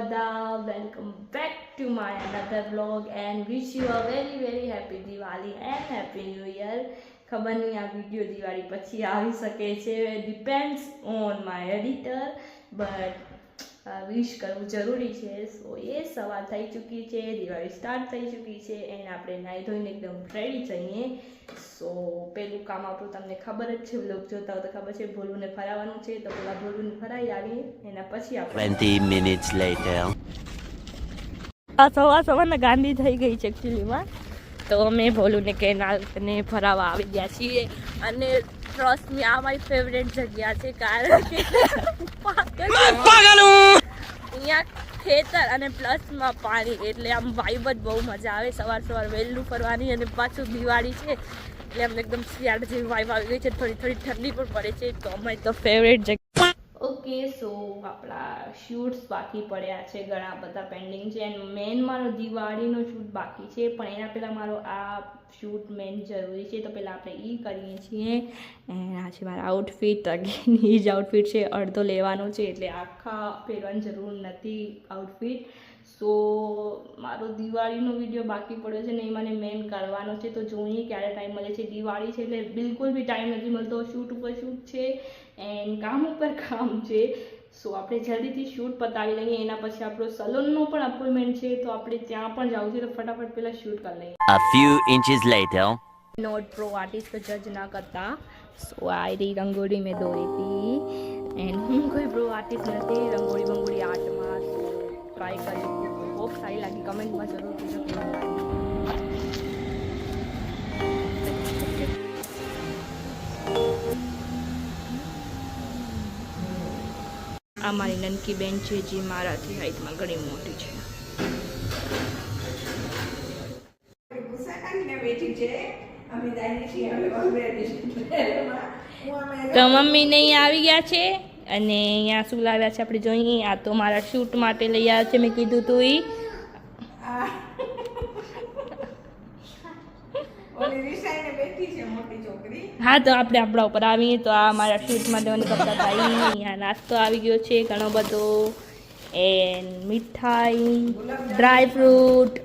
બધા, welcome back to my another vlog and wish you a very very happy Diwali and happy new year. ખબર નહીં આ video Diwali પછી આવી શકે છે, depends on my editor, but wish કરવું જરૂરી છે. સો એ સવાર થઈ ચૂકી છે, દિવાળી સ્ટાર્ટ થઈ ચૂકી છે એન્ડ આપણે નાહી ધોઈને એકદમ રેડી જઈએ. સો પેલું કામ આપણું તમને ખબર જ છે, વ્લોગ જોતા હોય તો ખબર છે, ભોલુને ફરાવવાનું છે. તો પેલા ભોલુને ફરાવી આવીએ એના પછી આપણે 20 minutes later. આ સવારના ગાંધી થઈ ગઈ છે એકચ્યુઅલીમાં. તો અમે ભોલુને કેનાલને ફરાવવા આવી ગયા છીએ અને ટ્રસ્ટ મી આ મારી ફેવરેટ જગ્યા છે, કારણ કે અહીંયા ખેતર અને પ્લસમાં પાણી, એટલે આમ વાઇબ જ બહુ મજા આવે. સવાર વહેલું ફરવાની અને પાછું દિવાળી છે એટલે અમને એકદમ શિયાળ જેવી વાઇબ આવી ગઈ છે. થોડી ઠંડી પણ પડે છે, તો અમારી તો ફેવરેટ જગ્યા. ઓકે, સો આપણા શૂટ્સ બાકી પડ્યા છે, ઘણા બધા પેન્ડિંગ છે એન્ડ મેન મારો દિવાળીનો શૂટ બાકી છે, પણ એના પહેલાં મારો આ શૂટ મેન જરૂરી છે. તો પહેલાં આપણે એ કરીએ છીએ. એન્ડ આ છે મારા આઉટફિટ, અગેન એ જ આઉટફિટ છે, અડધો લેવાનો છે એટલે આખા પહેરવાની જરૂર નથી આઉટફિટ. સો મારો દિવાળીનો વિડીયો બાકી પડ્યો છે ને એ મને મેન કરવાનો છે, તો જોઈએ ક્યારે ટાઈમ મળે છે. દિવાળી છે એટલે બિલકુલ બી ટાઈમ નથી મળતો. શૂટ ઉપર શૂટ છે એન્ડ કામ ઉપર કામ છે. સો આપણે જલ્દીથી શૂટ પતાવી લઈએ, એના પછી આપણો સલૂનનો પણ અપોઇન્ટમેન્ટ છે, તો આપણે ત્યાં પણ જવું છે. તો ફટાફટ પહેલાં શૂટ કરી લઈએ. A few inches later. Not pro artist તો જજ ના કરતા. સો આ રહી રંગોળી મેં દોરી હતી એન્ડ હું કોઈ પ્રો આર્ટિસ્ટ નથી રંગોળી આર્ટમાં. સો ટ્રાય કરી, બહુ સારી લાગી, કમેન્ટમાં જરૂર કહેજો. આ મારી નનકી બેન છે જે મારાથી હાઈટમાં ઘણી મોટી છે. તો મમ્મી નહીં આવી ગયા છે અને અહીંયા શું લાવ્યા છે આપણે જોઈએ. આ તો મારા શૂટ માટે લઈ આવ્યા છે, મેં કીધું તું ઈ. હા, તો આપણે આપણા ઉપર આવીએ. તો આ મારા શૂટ માટે કપડાં થાય. અહીંયા નાસ્તો આવી ગયો છે ઘણો બધો, એન્ડ મીઠાઈ, ડ્રાય ફ્રૂટ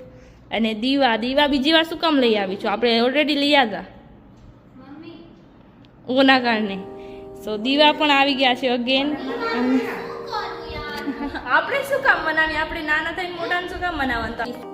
અને દીવા બીજી વાર શું કામ લઈ આવી છો? આપણે ઓલરેડી લઈ આવ્યા ઓના કારણે. સો દીવા પણ આવી ગયા છે અગેન. આપણે શું કામ મનાવીએ? આપણે નાના થઈને મોટાને શું કામ મનાવવાનું?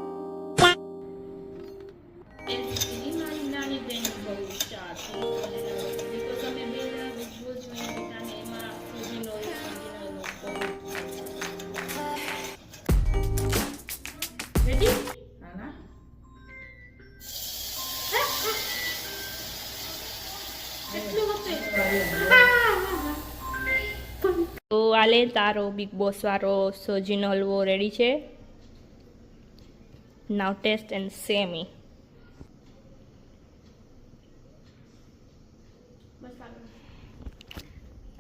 તો આલે તારો બિગ બોસ વાળો સોજીનો હલવો રેડી છે. નાવ ટેસ્ટ એન્ડ સેમી.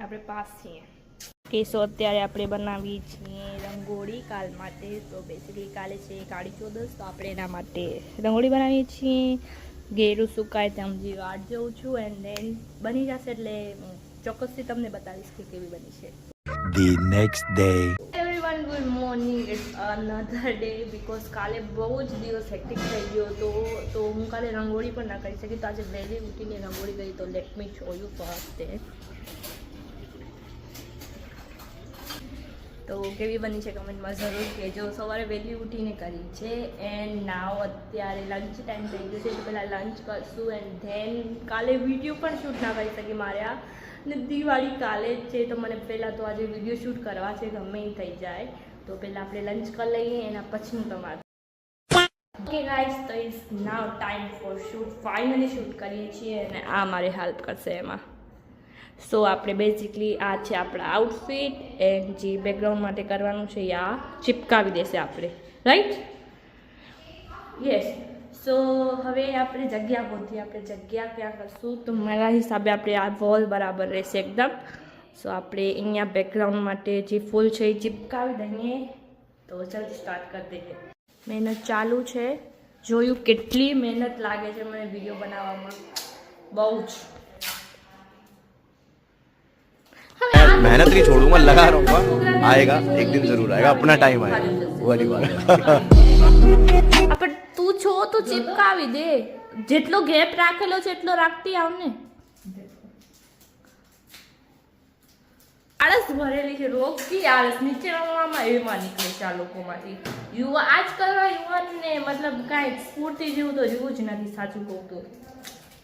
આપણે પાસ છીએ કે સો અત્યારે આપણે બનાવી છીએ રંગોળી કાલ માટે. તો બેસિકલી કાલે છે કાળી ચૌદસ, તો આપણે એના માટે રંગોળી બનાવીએ છીએ. ઘેરું સુકાય ત્યાં હજી વાટ જોઉં છું એન્ડ દેન બની જશે એટલે ચોક્કસથી તમને બતાવીશ કે કેવી બની છે. The next day. Everyone, good morning. It's another day because કાલે બહુ જ દિવસ હેક્ટિક થઈ ગયો તો હું કાલે રંગોળી પણ ના કરી શકી. તો આજે વહેલી ઉઠીને રંગોળી કરી. તો let me show you first. તો કેવી બની છે કમેન્ટમાં જરૂર કહેજો. સવારે વહેલી ઉઠીને કરી છે એન્ડ નાવ અત્યારે લંચ ટાઈમ થઈ ગયો છે, તો પહેલાં લંચ કરશું એન્ડ ધેન કાલે વિડીયો પણ શૂટ ના કરી શકી મારે આ. ને દિવાળી કાલે જ છે તો મને પહેલાં તો આજે વિડીયો શૂટ કરવા છે, ગમે એ થઈ જાય. તો પહેલાં આપણે લંચ કરી લઈએ, એના પછી હું તમારે. ઓકે ગાઈઝ, તો it's now time for shoot. Finally shoot કરીએ છીએ અને આ મારે હેલ્પ કરશે એમાં. સો આપણે બેઝિકલી આ છે આપણા આઉટફિટ એન્ડ જે બેકગ્રાઉન્ડ માટે કરવાનું છે આ ચિપકાવી દેશે આપણે, રાઈટ? યસ. સો હવે આપણે જગ્યા ગોતીએ. આપણે જગ્યા ક્યાં કરશું? તો મારા હિસાબે આપણે આ વોલ બરાબર રહેશે એકદમ. સો આપણે અહીંયા બેકગ્રાઉન્ડ માટે જે ફૂલ છે એ ચિપકાવી દઈએ. તો જલ્દી સ્ટાર્ટ કરી દઈએ. મહેનત ચાલુ છે. જોયું કેટલી મહેનત લાગે છે મને વિડીયો બનાવવામાં, બહુ જ. मेहनत नहीं छोड़ूंगा, लगा रहूंगा, आएगा एक दिन जरूर आएगा, अपना टाइम आएगा, वो वाली बात। પણ તું છો તો ચીપકાવી દે, જેટલો ગેપ રાખેલો છે એટલો રાખતી આવ ને. આળસ ભરેલી છે, રોગી આળસ નીચે રમવામાં એમાં નીકળે છે આ લોકોમાંથી. આજકાલના યુવાનને મતલબ કાંઈ સ્ફૂર્તિ જેવું તો જેવું જ નથી, સાચું કહું તો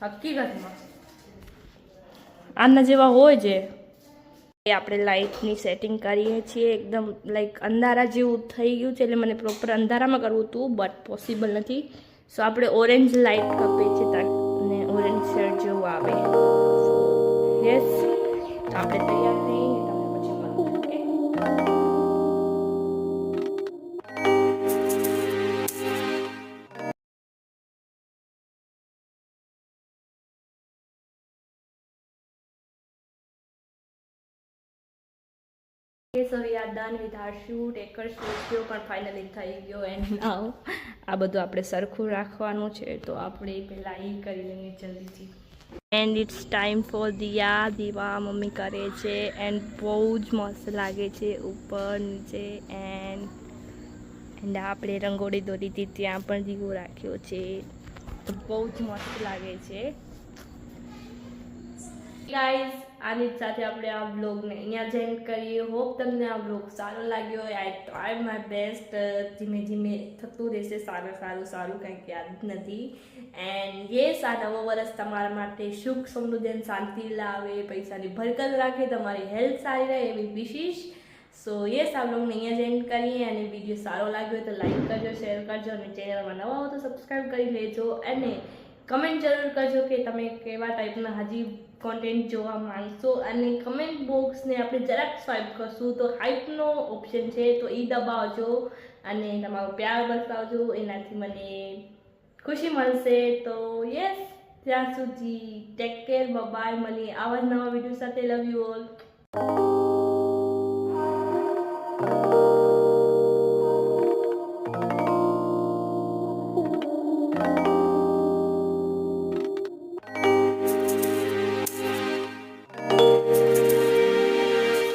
હકીકતમાં આના જેવા હોય છે. એ આપણે લાઇટની સેટિંગ કરીએ છીએ, એકદમ લાઈક અંધારા જેવું થઈ ગયું છે, એટલે મને પ્રોપર અંધારામાં કરવું હતું બટ પોસિબલ નથી. સો આપણે ઓરેન્જ લાઇટ કપીએ છીએ અને ઓરેન્જ શેડ જેવું આવે. યસ, આપણે તૈયાર થઈને તમને પછી મળું. So we are done with our shoot. એક જ શૂટ થયો પણ ફાઇનલી થઈ ગયો. એન્ડ નાવ આ બધું આપણે સરખું રાખવાનું છે, તો આપણે પહેલાં એ કરી લઈએ જલ્દીથી. એન્ડ ઇટ્સ ટાઈમ ફોર દીવા મમ્મી કરે છે એન્ડ બહુ જ મસ્ત લાગે છે ઉપર નીચે. એન્ડ આપણે રંગોળી દોરી હતી, ત્યાં પણ દીવો રાખ્યો છે, તો બહુ જ મસ્ત લાગે છે. ગાઈઝ, આની જ સાથે આપણે આ વ્લોગને અહીંયા જ એન્ડ કરીએ. હોપ તમને આ વ્લોગ સારો લાગ્યો હોય. આઈ ટ્રાય માય બેસ્ટ. ધીમે ધીમે થતું રહેશે સારું કંઈક યાદ નથી. એન્ડ યસ, આ નવો વર્ષ તમારા માટે સુખ સમૃદ્ધિ અને શાંતિ લાવે, પૈસાની બરકત રાખે, તમારી હેલ્થ સારી રહે એવી વિશેષ. સો યસ, આ વ્લોગને અહીંયા જ એન્ડ કરીએ. અને વિડીયો સારો લાગ્યો હોય તો લાઈક કરજો, શેર કરજો, અને ચેનલમાં નવા હો તો સબસ્ક્રાઈબ કરી લેજો. અને કમેન્ટ જરૂર કરજો કે તમે કેવા ટાઈપના હજી કોન્ટેન્ટ જોવા માંગશો. અને કમેન્ટ બોક્સને આપણે જરાક સ્વાઇપ કરશું તો હાઇપનો ઓપ્શન છે, તો એ દબાવજો અને તમારો પ્યાર બતાવજો, એનાથી મને ખુશી મળશે. તો યસ, ત્યાં સુધી ટેક કેર, બાય. મળીએ આવા જ નવા વિડીયો સાથે. Love you all.